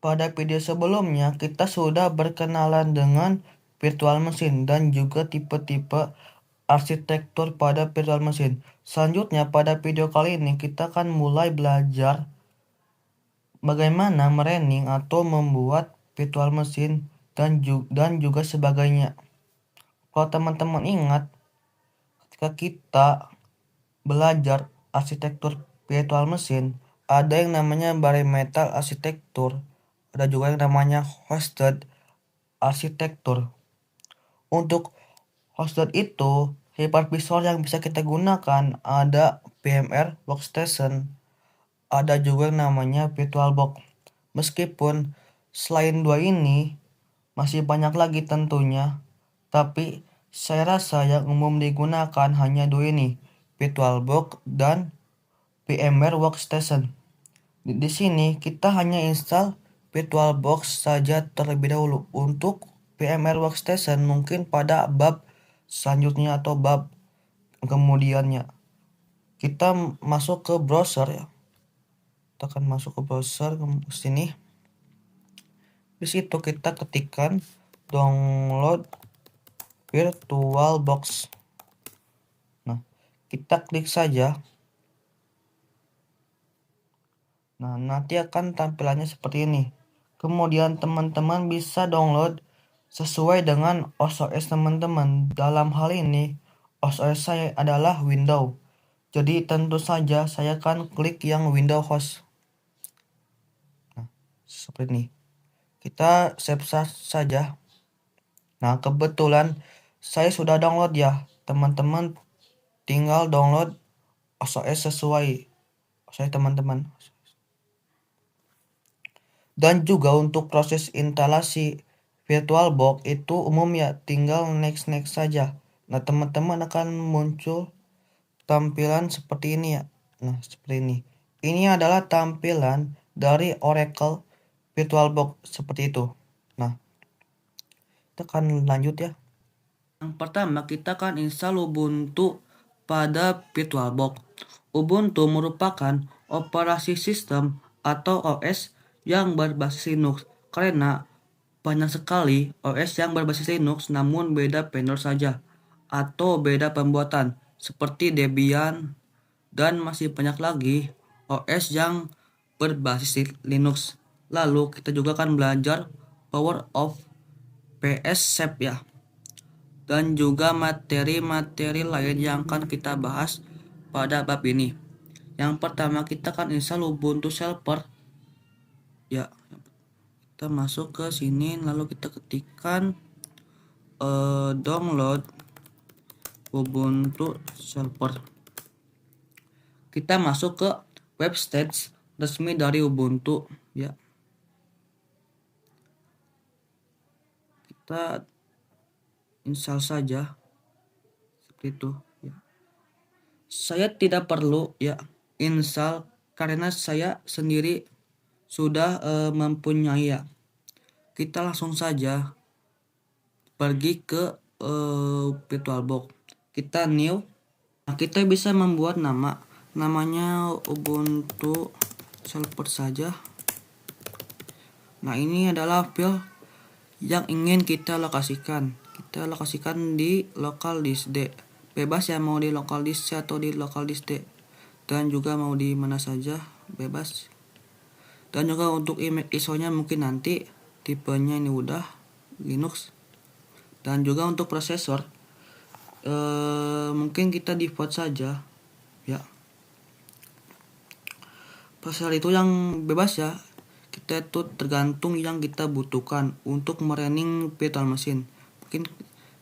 Pada video sebelumnya, kita sudah berkenalan dengan virtual machine dan juga tipe-tipe arsitektur pada virtual machine. Selanjutnya, pada video kali ini kita akan mulai belajar bagaimana merunning atau membuat virtual machine dan juga sebagainya. Kalau teman-teman ingat, ketika kita belajar arsitektur virtual machine, ada yang namanya bare metal arsitektur, ada juga yang namanya hosted arsitektur. Untuk hosted itu, hypervisor yang bisa kita gunakan ada VMware Workstation, ada juga yang namanya VirtualBox. Meskipun selain dua ini masih banyak lagi tentunya, tapi saya rasa yang umum digunakan hanya dua ini, VirtualBox dan VMware Workstation. Di sini kita hanya install VirtualBox saja terlebih dahulu. Untuk VMware Workstation mungkin pada bab selanjutnya atau bab kemudiannya. Kita masuk ke browser ya. Kita akan masuk ke browser ke sini. Di situ kita ketikkan download VirtualBox. Nah, kita klik saja. Nah, nanti akan tampilannya seperti ini. Kemudian teman-teman bisa download sesuai dengan OS teman-teman. Dalam hal ini, OS saya adalah Windows. Jadi tentu saja saya akan klik yang Windows host. Nah, seperti ini. Kita save saja. Nah, kebetulan saya sudah download ya. Teman-teman tinggal download OS sesuai saya teman-teman. Dan juga untuk proses instalasi VirtualBox itu umum ya, tinggal next saja. Nah, teman-teman akan muncul tampilan seperti ini ya. Nah, seperti ini. Ini adalah tampilan dari Oracle VirtualBox seperti itu. Nah, kita akan lanjut ya. Yang pertama, kita akan install Ubuntu pada VirtualBox. Ubuntu merupakan operasi sistem atau OS yang berbasis Linux, karena banyak sekali OS yang berbasis Linux namun beda vendor saja atau beda pembuatan seperti Debian, dan masih banyak lagi OS yang berbasis Linux. Lalu kita juga akan belajar Power of PS Shape ya, dan juga materi-materi lain yang akan kita bahas pada bab ini. Yang pertama, kita akan install Ubuntu Server ya. Kita masuk ke sini, lalu kita ketikkan download Ubuntu Server. Kita masuk ke website resmi dari Ubuntu ya. Kita install saja seperti itu ya. Saya tidak perlu ya install karena saya sendiri sudah mempunyai ya. Kita langsung saja pergi ke VirtualBox. Kita new. Nah, kita bisa membuat namanya Ubuntu Server saja. Nah, ini adalah file yang ingin kita lokasikan. Kita lokasikan di local disk D. Bebas ya, mau di local disk C atau di local disk D. Dan juga mau di mana saja, bebas. Dan juga untuk image ISO-nya mungkin nanti tipenya ini udah Linux. Dan juga untuk prosesor mungkin kita default saja ya. Prosesor itu yang bebas ya. Kita itu tergantung yang kita butuhkan untuk merunning virtual machine. Mungkin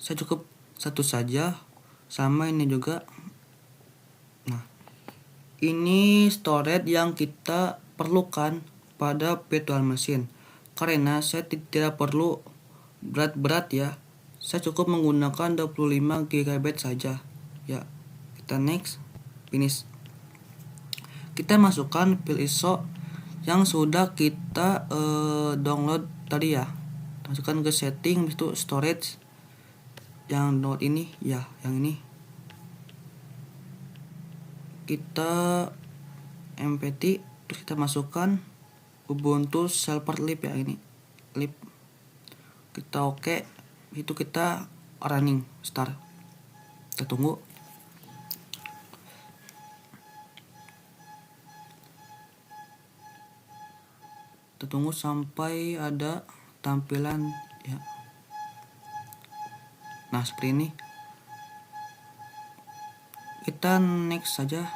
saya cukup satu saja, sama ini juga. Nah, ini storage yang kita perlukan pada virtual machine, karena saya tidak perlu berat-berat ya. Saya cukup menggunakan 25 GB saja ya. Kita next, finish. Kita masukkan file ISO yang sudah kita download tadi ya. Masukkan ke setting, itu storage yang download ini ya, yang ini. Kita empty, terus kita masukkan Ubuntu Helper Lib ya, ini lib. Kita oke, itu kita running start. Kita tunggu. Kita tunggu sampai ada tampilan ya. Nah, seperti ini. Kita next saja,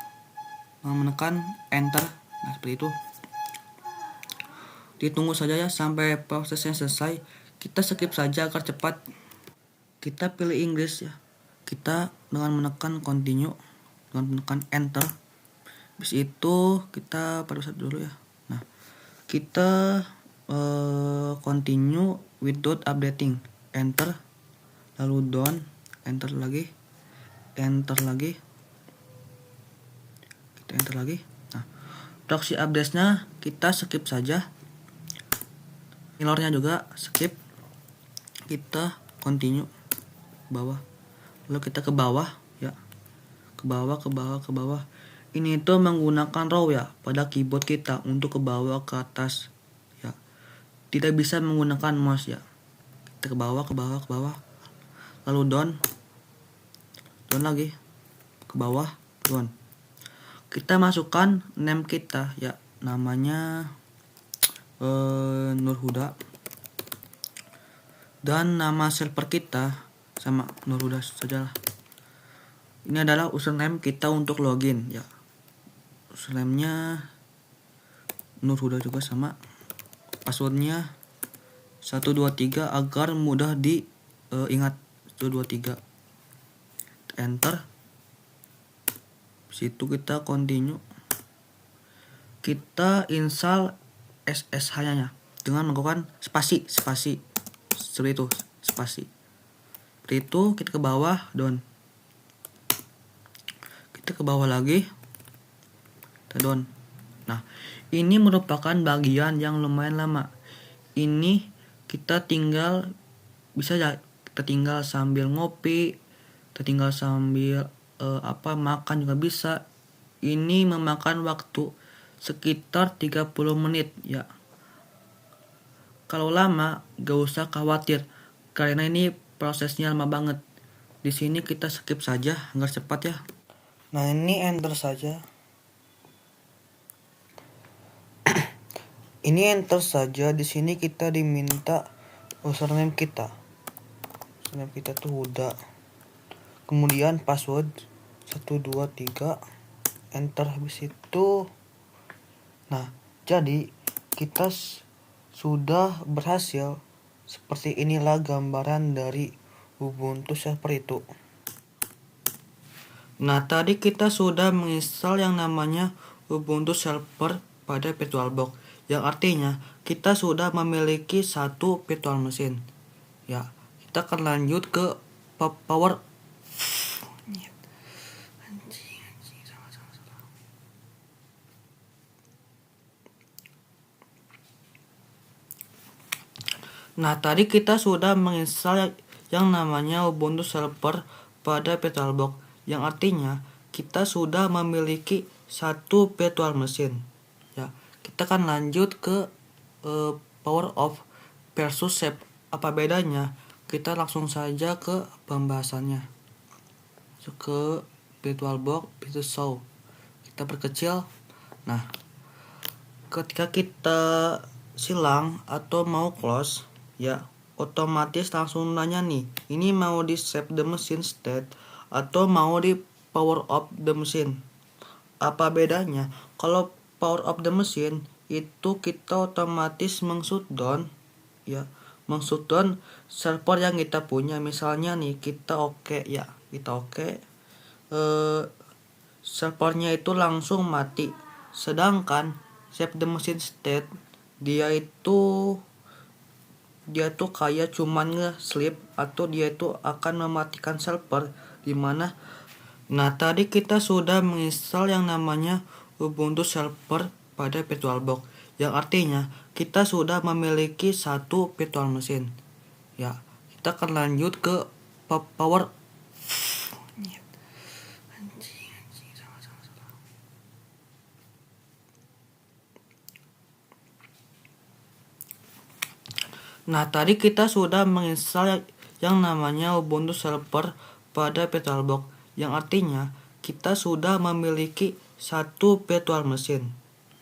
menekan enter. Nah, seperti itu. Ditunggu saja ya sampai prosesnya selesai. Kita skip saja agar cepat. Kita pilih Inggris ya. Kita dengan menekan continue, dengan menekan enter. Habis itu kita pada saat dulu ya. Nah, kita continue without updating, enter, lalu done, enter lagi, enter lagi, kita enter lagi. Nah, proxy address-nya kita skip saja, emailnya juga skip, kita continue bawah, lalu kita ke bawah ya, ke bawah, ke bawah, ke bawah. Ini itu menggunakan row ya pada keyboard kita untuk ke bawah, ke atas ya, tidak bisa menggunakan mouse ya. Kita ke bawah, ke bawah, ke bawah, lalu down, down lagi, ke bawah, down. Kita masukkan name kita ya, namanya Nurhuda, dan nama server kita sama Nurhuda sajalah. Ini adalah username kita untuk login ya, username-nya Nurhuda juga sama, passwordnya 123 agar mudah diingat. 123, enter. Situ kita continue, kita install SSH-nya dengan melakukan spasi seperti itu, spasi seperti itu. Kita ke bawah, down, kita ke bawah lagi, kita down. Nah, ini merupakan bagian yang lumayan lama. Ini kita tinggal bisa ya, kita tinggal sambil ngopi, kita tinggal sambil makan juga bisa. Ini memakan waktu sekitar 30 menit ya. Kalau lama gak usah khawatir karena ini prosesnya lama banget. Di sini kita skip saja agar cepat ya. Nah, ini enter saja. Ini enter saja. Di sini kita diminta username kita. Username kita tuh Huda. Kemudian password 123, enter. Habis itu, nah, jadi kita sudah berhasil. Seperti inilah gambaran dari Ubuntu server itu. Nah, tadi kita sudah menginstal yang namanya Ubuntu server pada VirtualBox, yang artinya kita sudah memiliki satu virtual machine ya. Kita akan lanjut ke power. Nah, tadi kita sudah menginstal yang namanya Ubuntu server pada VirtualBox, yang artinya kita sudah memiliki satu virtual machine ya. Kita akan lanjut ke power off versus save. Apa bedanya? Kita langsung saja ke pembahasannya. Masuk ke VirtualBox, itu show. Kita perkecil. Nah, ketika kita silang atau mau close ya, otomatis langsung nanya nih, ini mau di save the machine state atau mau di power off the machine. Apa bedanya? Kalau power off the machine itu kita otomatis meng-shutdown ya, meng-shutdown server yang kita punya. Misalnya nih kita oke ya, kita oke, servernya itu langsung mati. Sedangkan save the machine state dia tuh kayak cuman nge-sleep atau dia itu akan mematikan server dimana. Nah, tadi kita sudah menginstal yang namanya Ubuntu server pada VirtualBox, yang artinya kita sudah memiliki satu virtual machine ya. Kita akan lanjut ke power. Nah, tadi kita sudah menginstal yang namanya Ubuntu Server pada VirtualBox, yang artinya kita sudah memiliki satu virtual machine.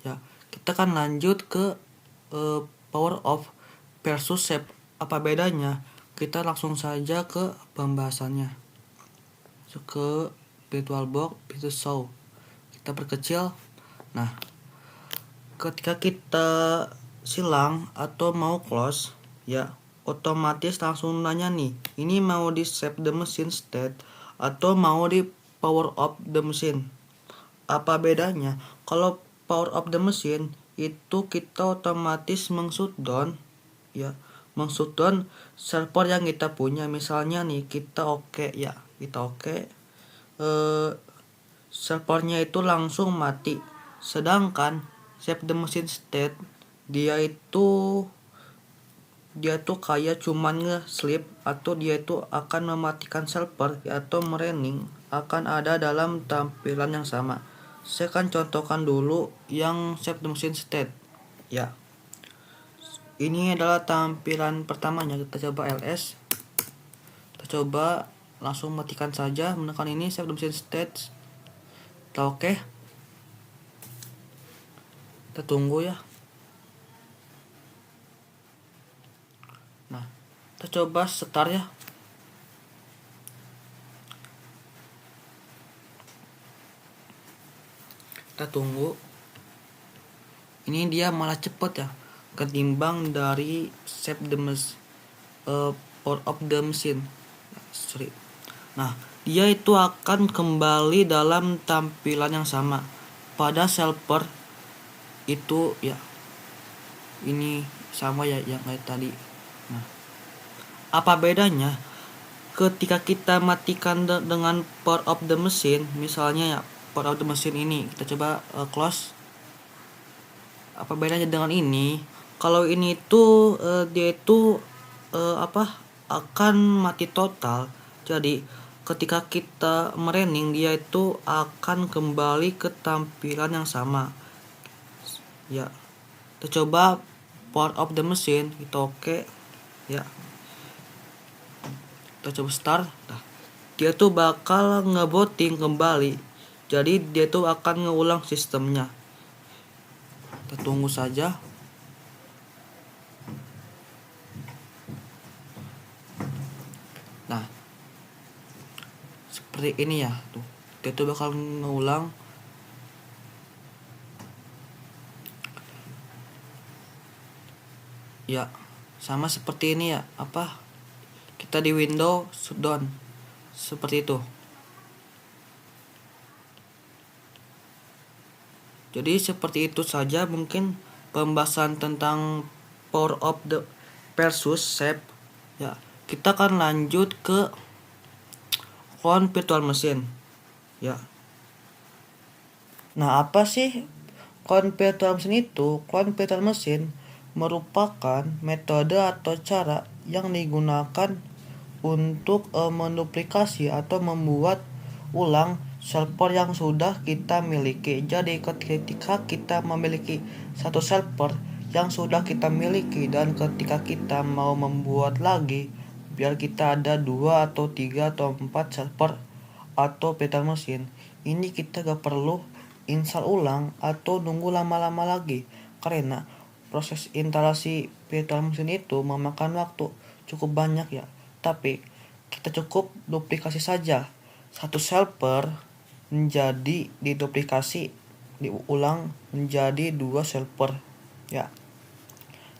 Ya, kita akan lanjut ke power off versus shape. Apa bedanya? Kita langsung saja ke pembahasannya. Ke VirtualBox itu show. Kita perkecil. Nah, ketika kita silang atau mau close, ya otomatis langsung nanya nih, ini mau di save the machine state atau mau di power off the machine. Apa bedanya? Kalau power off the machine itu kita otomatis meng-shutdown, ya, meng-shutdown server yang kita punya. Misalnya nih kita oke, ya, kita oke, servernya itu langsung mati. Sedangkan save the machine state dia tuh kayak cuman nge-sleep, atau dia itu akan mematikan server atau merunning akan ada dalam tampilan yang sama. Saya akan contohkan dulu yang save the machine state. Ya, ini adalah tampilan pertamanya. Kita coba ls, kita coba langsung matikan saja, menekan ini save the machine state. Kita oke, kita tunggu ya. Nah, kita coba start ya. Kita tunggu. Ini dia malah cepet ya, ketimbang dari save the power of the machine. Sorry. Nah, dia itu akan kembali dalam tampilan yang sama pada server itu ya. Ini sama ya yang kayak tadi. Nah, apa bedanya ketika kita matikan dengan power of the machine? Misalnya ya, power of the machine ini kita coba close. Apa bedanya dengan ini? Kalau ini tuh dia itu akan mati total. Jadi ketika kita merunning dia itu akan kembali ke tampilan yang sama. Ya, kita coba power of the machine, kita oke ya. Kita coba start. Nah, dia tuh bakal ngebooting kembali. Jadi dia tuh akan ngeulang sistemnya. Kita tunggu saja. Nah, seperti ini ya, tuh. Dia tuh bakal ngulang. Ya, sama seperti ini ya, kita di Windows shutdown seperti itu. Jadi seperti itu saja mungkin pembahasan tentang power of the versus shape. Ya, kita akan lanjut ke clone virtual machine. Ya. Nah, apa sih clone virtual machine itu? Clone virtual machine merupakan metode atau cara yang digunakan untuk menduplikasi atau membuat ulang server yang sudah kita miliki. Jadi ketika kita memiliki satu server yang sudah kita miliki dan ketika kita mau membuat lagi, biar kita ada 2 atau 3 atau 4 server atau virtual machine, ini kita gak perlu install ulang atau nunggu lama-lama lagi, karena proses instalasi virtual machine itu memakan waktu cukup banyak ya. Tapi kita cukup duplikasi saja satu server menjadi diduplikasi diulang menjadi 2 server ya.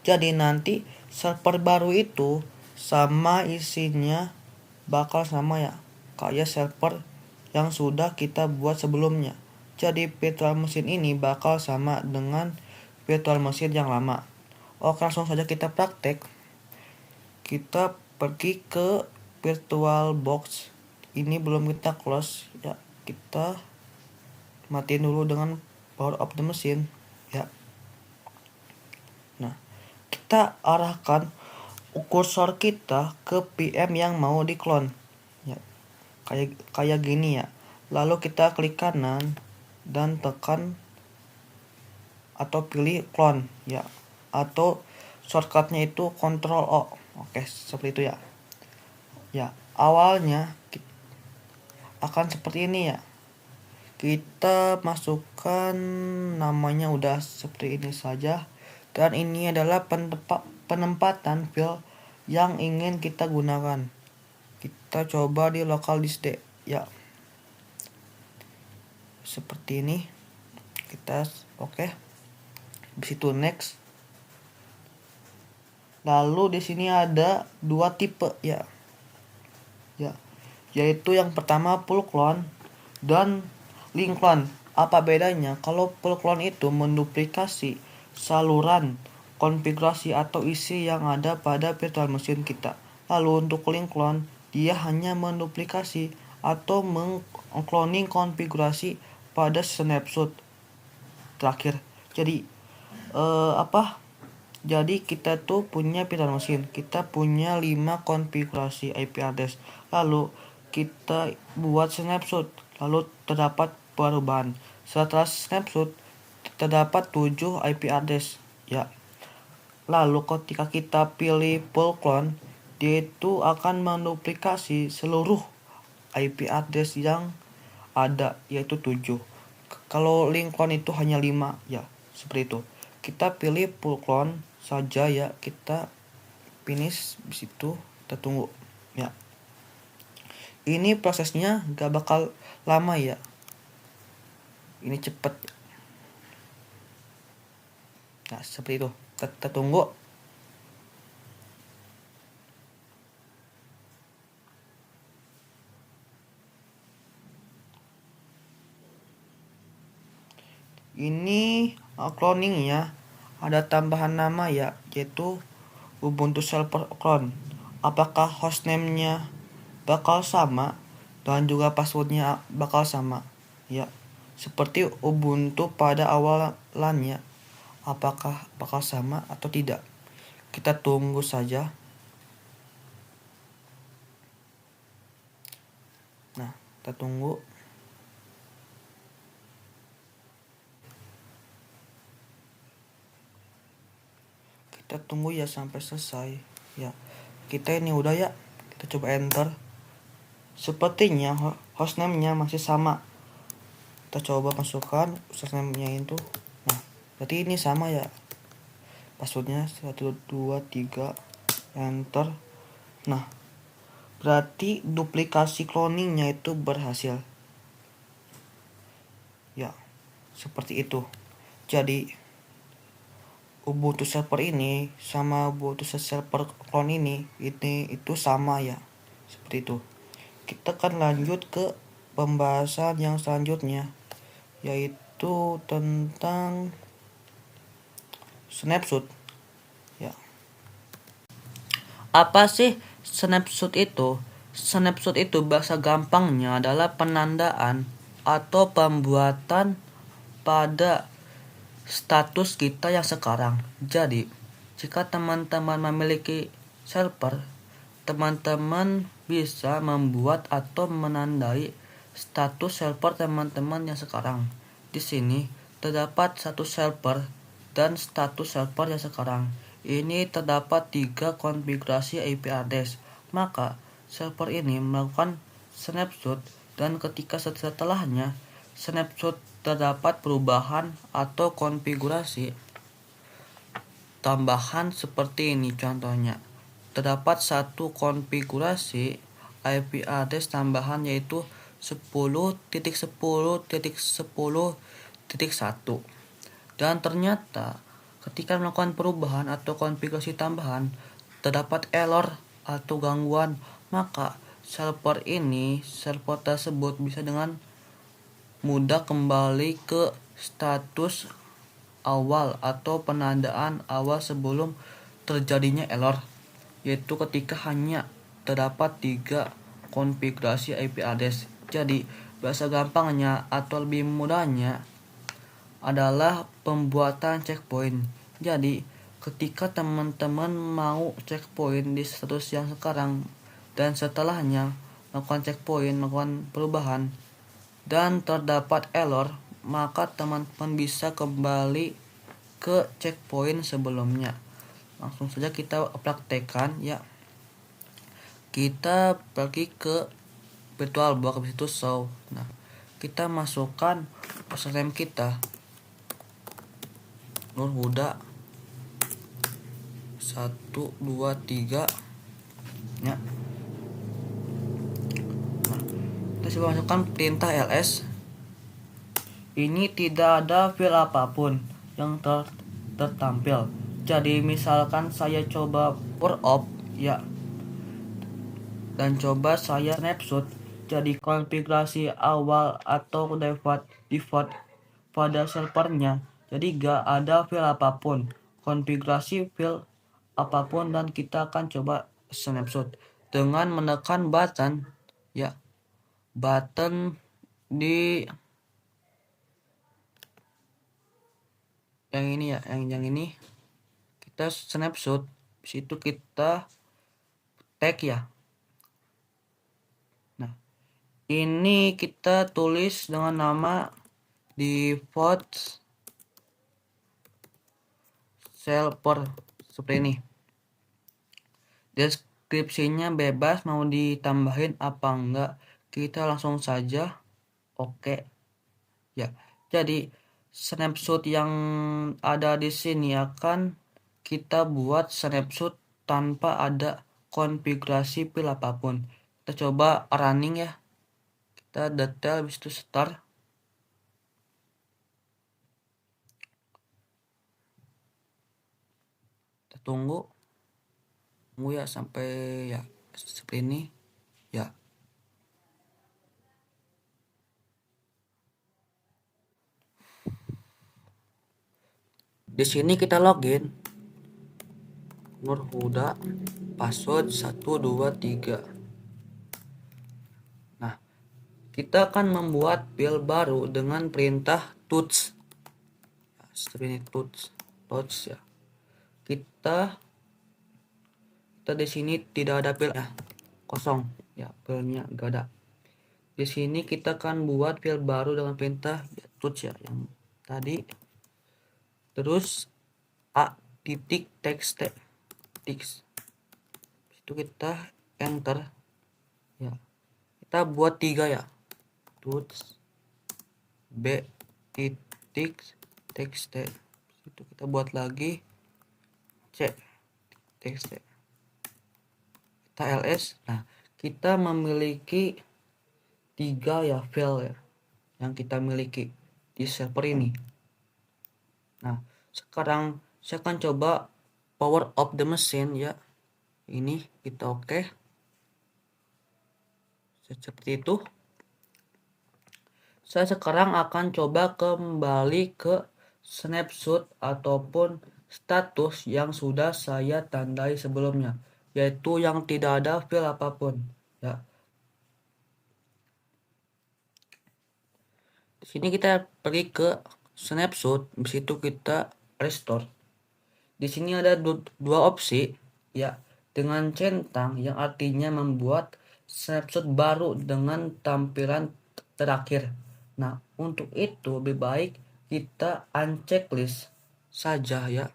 Jadi nanti server baru itu sama isinya bakal sama ya, kayak server yang sudah kita buat sebelumnya. Jadi virtual machine ini bakal sama dengan virtual machine yang lama. Oke, langsung saja kita praktek. Kita pergi ke VirtualBox. Ini belum kita close ya. Kita matiin dulu dengan power of the machine ya. Nah, kita arahkan kursor kita ke VM yang mau di-clone ya. Kayak gini ya. Lalu kita klik kanan dan tekan atau pilih clone ya, atau shortcutnya itu Ctrl O. Oke, seperti itu ya. Ya, awalnya akan seperti ini ya. Kita masukkan namanya udah seperti ini saja. Dan ini adalah penempatan file yang ingin kita gunakan. Kita coba di local disk D ya. Seperti ini. Kita oke. Habis itu next. Lalu di sini ada dua tipe ya. Ya. Yaitu yang pertama full clone dan link clone. Apa bedanya? Kalau full clone itu menduplikasi saluran konfigurasi atau isi yang ada pada virtual machine kita. Lalu untuk link clone, dia hanya menduplikasi atau mengcloning konfigurasi pada snapshot terakhir. Jadi Jadi kita tuh punya virtual machine. Kita punya 5 konfigurasi IP address. Lalu kita buat snapshot. Lalu terdapat perubahan. Setelah snapshot terdapat 7 IP address ya. Lalu ketika kita pilih full clone, dia itu akan menduplikasi seluruh IP address yang ada, yaitu 7. Kalau link clone itu hanya 5 ya, seperti itu. Kita pilih full clone saja ya, kita finish di situ, kita tunggu ya. Ini prosesnya gak bakal lama ya, ini cepet. Nah seperti itu, kita tunggu. Ini cloning ya, ada tambahan nama ya, yaitu Ubuntu Server Clone. Apakah hostname-nya bakal sama dan juga passwordnya bakal sama ya, seperti Ubuntu pada awalannya. Apakah bakal sama atau tidak, kita tunggu saja. Nah kita tunggu. Kita tunggu ya sampai selesai ya. Kita ini udah ya, kita coba enter. Sepertinya hostname-nya masih sama. Kita coba masukkan username-nya itu. Nah berarti ini sama ya, passwordnya 1 2 3 enter. Nah berarti duplikasi cloningnya itu berhasil ya, seperti itu. Jadi Ubuntu server ini sama Ubuntu server clone ini itu sama ya, seperti itu. Kita akan lanjut ke pembahasan yang selanjutnya, yaitu tentang snapshot ya. Apa sih snapshot itu? Snapshot itu bahasa gampangnya adalah penandaan atau pembuatan pada status kita yang sekarang. Jadi, jika teman-teman memiliki server, teman-teman bisa membuat atau menandai status server teman-teman yang sekarang. Di sini terdapat satu server dan status server yang sekarang. Ini terdapat 3 konfigurasi IP address. Maka server ini melakukan snapshot dan ketika setelahnya snapshot terdapat perubahan atau konfigurasi tambahan seperti ini. Contohnya, terdapat satu konfigurasi IP address tambahan yaitu 10.10.10.1. Dan ternyata ketika melakukan perubahan atau konfigurasi tambahan terdapat error atau gangguan, maka server tersebut bisa dengan mudah kembali ke status awal atau penandaan awal sebelum terjadinya error, yaitu ketika hanya terdapat 3 konfigurasi IP address. Jadi bahasa gampangnya atau lebih mudahnya adalah pembuatan checkpoint. Jadi ketika teman-teman mau checkpoint di status yang sekarang dan setelahnya melakukan checkpoint, melakukan perubahan dan terdapat error, maka teman-teman bisa kembali ke checkpoint sebelumnya. langsung saja kita praktekkan ya. Kita pergi ke VirtualBox, habis itu show. Nah, kita masukkan username kita, Nur Huda 123 ya. Nah, kita coba masukkan perintah ls. Ini tidak ada file apapun yang tertampil. Jadi misalkan saya coba power up ya, dan coba saya snapshot, jadi konfigurasi awal atau default pada servernya, jadi gak ada file apapun, konfigurasi file apapun, dan kita akan coba snapshot dengan menekan button ya, button di yang ini ya, yang ini kita snapshot, situ kita tag ya. Nah, ini kita tulis dengan nama default server seperti ini. Deskripsinya bebas, mau ditambahin apa enggak, kita langsung saja oke ya. Jadi snapshot yang ada di sini akan kita buat snapshot tanpa ada konfigurasi file apapun. Kita coba running ya, kita detail, habis itu start. Kita tunggu ya sampai ya seperti ini ya. Di sini kita login, Nur Huda, password 123. Nah, kita akan membuat file baru dengan perintah touch. Seperti ini, touch ya. Kita di sini tidak ada file ya, kosong ya, filenya enggak ada. Di sini kita akan buat file baru dengan perintah touch ya, yang tadi. Terus a.txt itu kita enter ya. Kita buat 3 ya, touch b.txt, itu kita buat lagi c.txt, kita ls. Nah, kita memiliki 3 ya file ya yang kita miliki di server ini. Nah, sekarang saya akan coba power of the machine ya. Ini kita oke. Seperti itu. Saya sekarang akan coba kembali ke snapshot ataupun status yang sudah saya tandai sebelumnya, yaitu yang tidak ada file apapun ya. Di sini kita pergi ke snapshot, di situ kita restore. Di sini ada dua opsi ya, dengan centang yang artinya membuat snapshot baru dengan tampilan terakhir. Nah, untuk itu lebih baik kita unchecklist saja ya.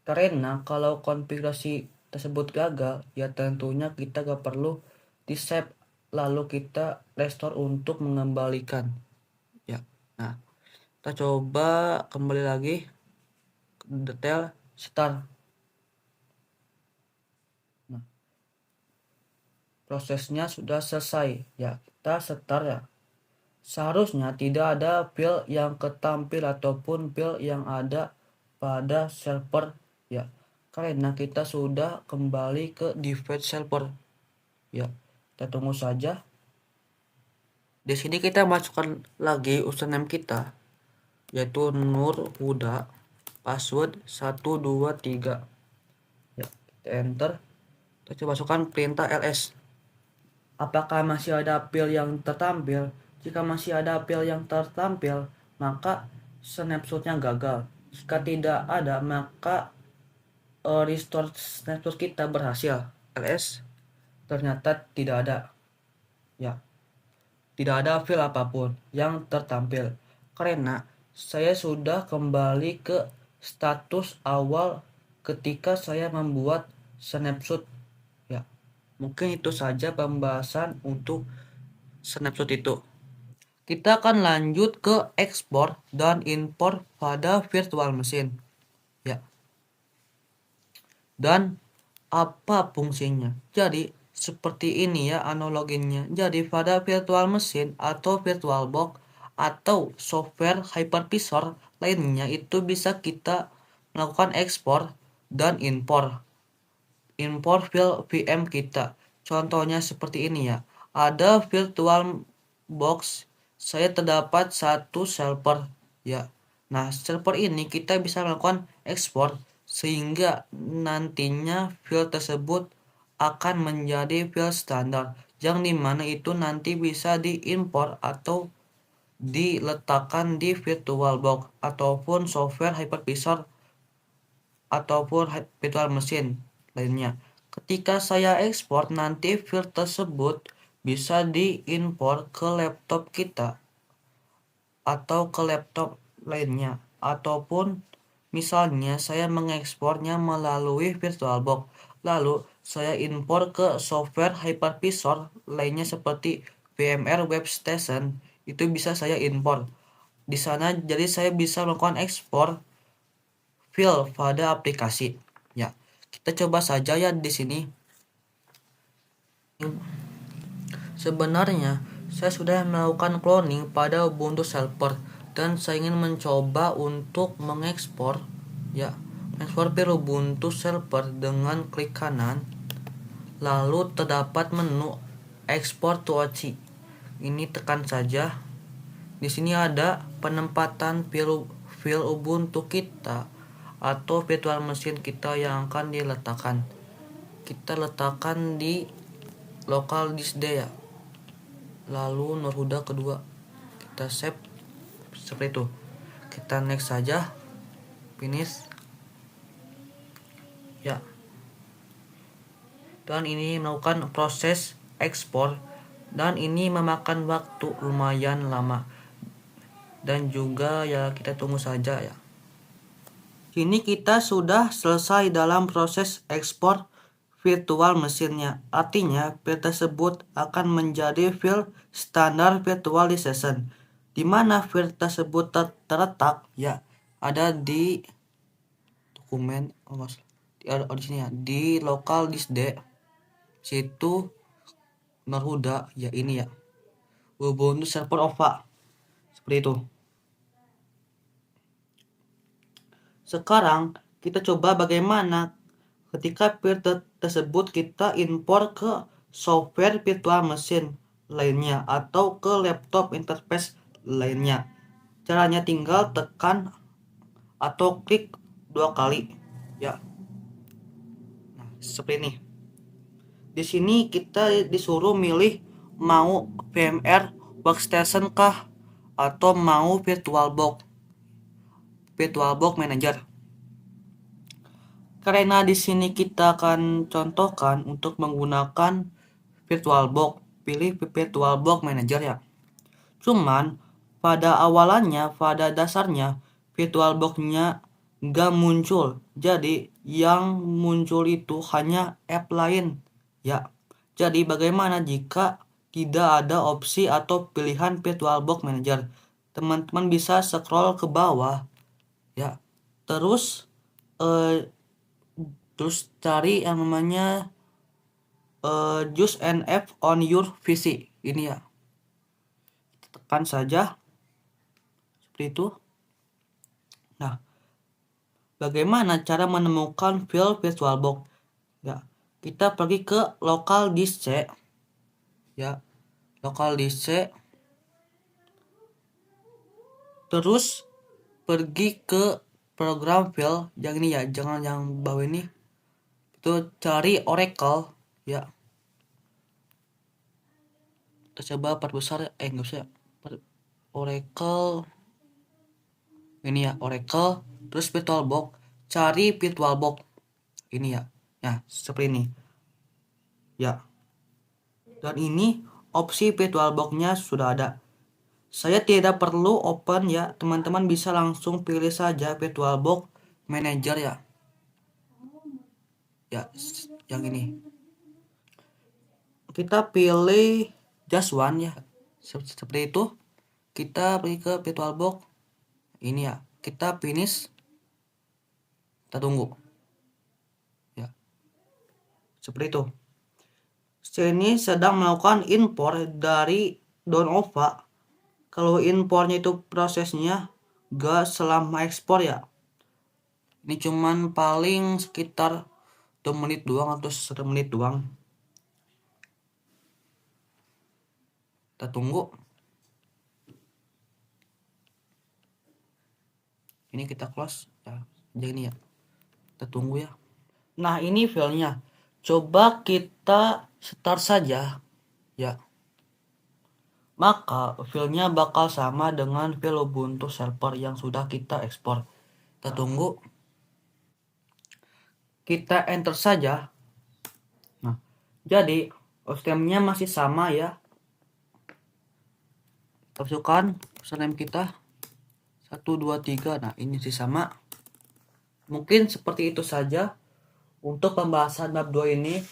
Karena kalau konfigurasi tersebut gagal, ya tentunya kita gak perlu di save lalu kita restore untuk mengembalikan ya. Nah, kita coba kembali lagi ke detail start. Nah, prosesnya sudah selesai ya, kita start ya. Seharusnya tidak ada file yang ketampil ataupun file yang ada pada server ya, karena kita sudah kembali ke default server ya. Kita tunggu saja. Di sini kita masukkan lagi username kita, yaitu Nur Huda, password 123 ya. Kita enter. Kita coba masukkan perintah ls. Apakah masih ada file yang tertampil? Jika masih ada file yang tertampil, maka snapshotnya gagal. Jika tidak ada, maka restore snapshot kita berhasil. ls, ternyata tidak ada ya, tidak ada file apapun yang tertampil karena saya sudah kembali ke status awal ketika saya membuat snapshot ya. Mungkin itu saja pembahasan untuk snapshot itu. Kita akan lanjut ke ekspor dan impor pada virtual machine ya. Dan apa fungsinya? Jadi seperti ini ya analoginya. Jadi pada virtual machine atau virtualbox atau software hypervisor lainnya itu bisa kita melakukan ekspor dan impor file VM kita. Contohnya seperti ini ya. Ada virtual box, saya terdapat satu server ya. Nah, server ini kita bisa melakukan ekspor sehingga nantinya file tersebut akan menjadi file standar yang dimana itu nanti bisa diimpor atau diletakkan di virtualbox ataupun software hypervisor ataupun virtual machine lainnya. Ketika saya ekspor, nanti file tersebut bisa diimpor ke laptop kita atau ke laptop lainnya. Ataupun misalnya saya mengekspornya melalui VirtualBox. Lalu saya impor ke software hypervisor lainnya seperti VMware Web Station. Itu bisa saya impor. Di sana jadi saya bisa melakukan ekspor file pada aplikasi. Ya, kita coba saja ya di sini. Sebenarnya saya sudah melakukan cloning pada Ubuntu Server dan saya ingin mencoba untuk mengekspor ya, mengekspor file Ubuntu Server dengan klik kanan. Lalu terdapat menu export to OC. Ini tekan saja. Di sini ada penempatan file Ubuntu kita atau virtual machine kita yang akan diletakkan. Kita letakkan di local disk D ya. Lalu Nurhuda kedua. Kita save seperti itu. Kita next saja. Finish. Ya. Dan ini melakukan proses ekspor dan ini memakan waktu lumayan lama. Dan juga ya kita tunggu saja ya. Kini kita sudah selesai dalam proses ekspor virtual mesinnya. Artinya file tersebut akan menjadi file standar virtualization. Di mana file tersebut terletak ya ada di dokumen di sini ya, di local disk D. Situ Nurhuda ya ini ya. Ubuntu Server OVA. Seperti itu. Sekarang kita coba bagaimana ketika file tersebut kita impor ke software virtual machine lainnya atau ke laptop interface lainnya. Caranya tinggal tekan atau klik 2 kali ya. Nah, seperti ini. Di sini kita disuruh milih mau VMware Workstation kah atau mau VirtualBox Manager. Karena di sini kita akan contohkan untuk menggunakan VirtualBox, pilih VirtualBox Manager ya. Cuman pada awalannya, pada dasarnya VirtualBox-nya nggak muncul. Jadi yang muncul itu hanya app lain ya. Jadi bagaimana jika tidak ada opsi atau pilihan VirtualBox Manager? Teman-teman bisa scroll ke bawah ya. Terus cari yang namanya use an app on your PC. Ini ya. Tekan saja seperti itu. Nah, bagaimana cara menemukan file VirtualBox? Ya, kita pergi ke local disk C. Ya, local disk C. Terus pergi ke program file yang ini ya, jangan yang bawah ini. Itu cari Oracle ya. Kita coba perbesar enggak usah. Oracle ini ya, Oracle terus VirtualBox, cari VirtualBox ini ya. Nah, seperti ini ya. Dan ini opsi VirtualBox-nya sudah ada. Saya tidak perlu open ya, teman-teman bisa langsung pilih saja VirtualBox Manager ya. ya, yang ini. Kita pilih just one ya, seperti itu. Kita pergi ke VirtualBox ini ya, kita finish, kita tunggu ya, seperti itu. Sini sedang melakukan import dari Donova. Kalau impornya itu prosesnya gak selama ekspor ya, ini cuman paling sekitar 2 menit doang atau 1 menit doang. Kita tunggu. Ini kita close ya, jadi ya, kita tunggu ya. Nah, ini filenya. Coba kita start saja ya. Maka filenya bakal sama dengan file Ubuntu server yang sudah kita ekspor. Kita tunggu. Kita enter saja. Nah, jadi username-nya masih sama ya. Kita masukkan username kita 123. Nah, ini sih sama. Mungkin seperti itu saja untuk pembahasan bab 2 ini.